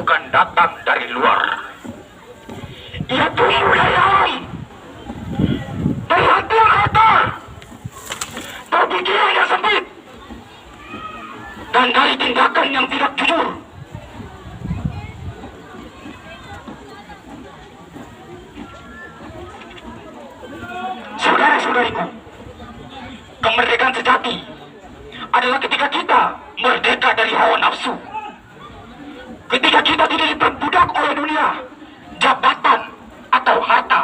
bukan datang dari luar. Ia tumbuh dari alam, dari hati yang kotor, dari pikiran yang sempit, dan dari tindakan yang tidak jujur. Saudara-saudariku, kemerdekaan sejati adalah ketika kita merdeka dari hawa nafsu. Ketika kita tidak diperbudak oleh dunia, jabatan, atau harta.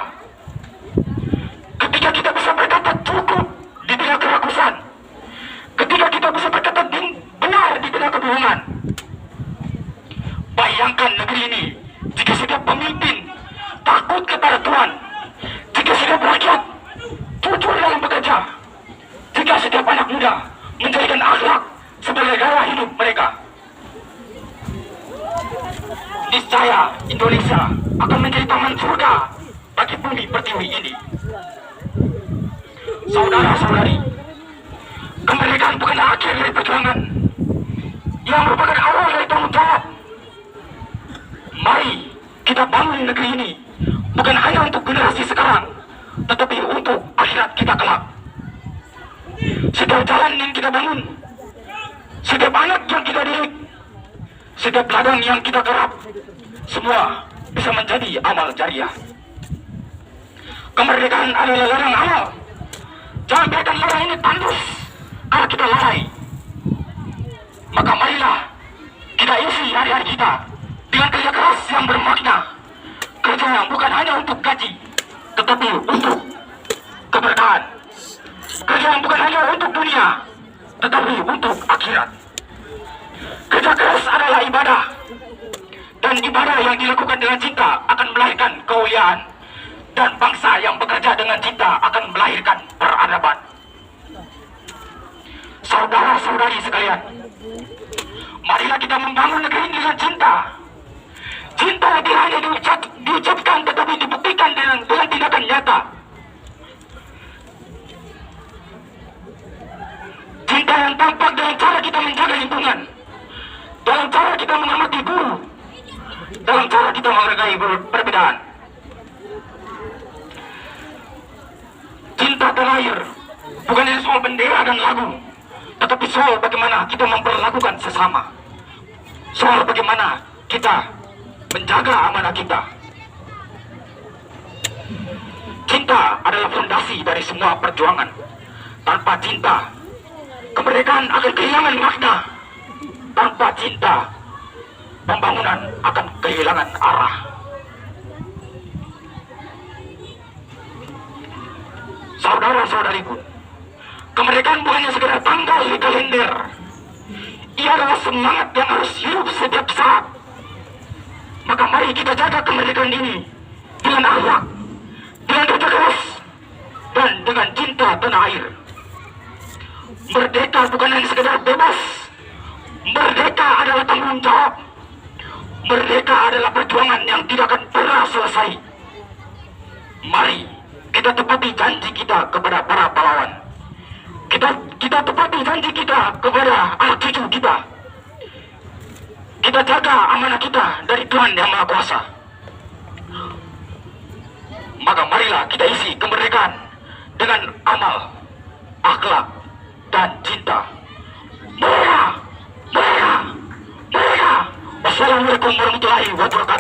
Ketika kita bisa berkata cukup di tengah keragusan. Ketika kita bisa berkata benar di tengah kebohongan. Bayangkan negeri ini jika setiap pemimpin takut kepada Tuhan, jika setiap rakyat jujur dalam bekerja, jika setiap anak muda menjadikan akhlak sebagai gaya hidup mereka. Niscaya Indonesia akan menjadi taman surga bagi bumi pertiwi ini. Saudara-saudari, kemerdekaan bukan akhir dari perjuangan, yang merupakan awal dari tanggung jawab. Mari kita bangun negeri ini bukan hanya untuk generasi sekarang, tetapi untuk akhirat kita kelak. Setiap jalan yang kita bangun, setiap anak yang kita didik, setiap ladang yang kita garap, semua bisa menjadi amal jariah. Kemerdekaan adalah ladang amal. Jangan biarkan ladang ini tandus karena kita lalai. Maka marilah kita isi hari-hari kita dengan kerja keras yang bermakna. Kerja yang bukan hanya untuk gaji, tetapi untuk keberkahan. Kerja yang bukan hanya untuk dunia, tetapi untuk akhirat. Kerja keras adalah ibadah, dan ibadah yang dilakukan dengan cinta akan melahirkan kemuliaan, dan bangsa yang bekerja dengan cinta akan melahirkan peradaban. Saudara-saudari sekalian, marilah kita membangun negeri ini dengan cinta. Cinta tidak hanya diucapkan tetapi dibuktikan dengan tindakan nyata. Cinta yang tampak dalam cara kita menjaga lingkungan, dalam cara kita mengamati guru, dalam cara kita menghargai perbedaan. Cinta tanah air bukan hanya soal bendera dan lagu, tetapi soal bagaimana kita memperlakukan sesama, soal bagaimana kita menjaga amanah kita. Cinta adalah fondasi dari semua perjuangan. Tanpa cinta, kemerdekaan akan kehilangan makna. Tanpa cinta, pembangunan akan kehilangan arah. Saudara-saudariku, kemerdekaan bukannya sekedar tanggal di kalender. Ia adalah semangat yang harus hidup setiap saat. Maka mari kita jaga kemerdekaan ini dengan akhlak, dengan kerja keras, dan dengan cinta tanah air. Merdeka bukan hanya sekedar bebas. Merdeka adalah tanggung jawab. Merdeka adalah perjuangan yang tidak akan pernah selesai. Mari kita tepati janji kita kepada para pahlawan. Kita tepati janji kita kepada anak cucu kita. Kita jaga amanah kita dari Tuhan Yang Maha Kuasa. Maka marilah kita isi kemerdekaan dengan amal, akhlak, dan cinta. Merdeka! Merdeka! Merdeka! Wassalamualaikum warahmatullahi wabarakatuh.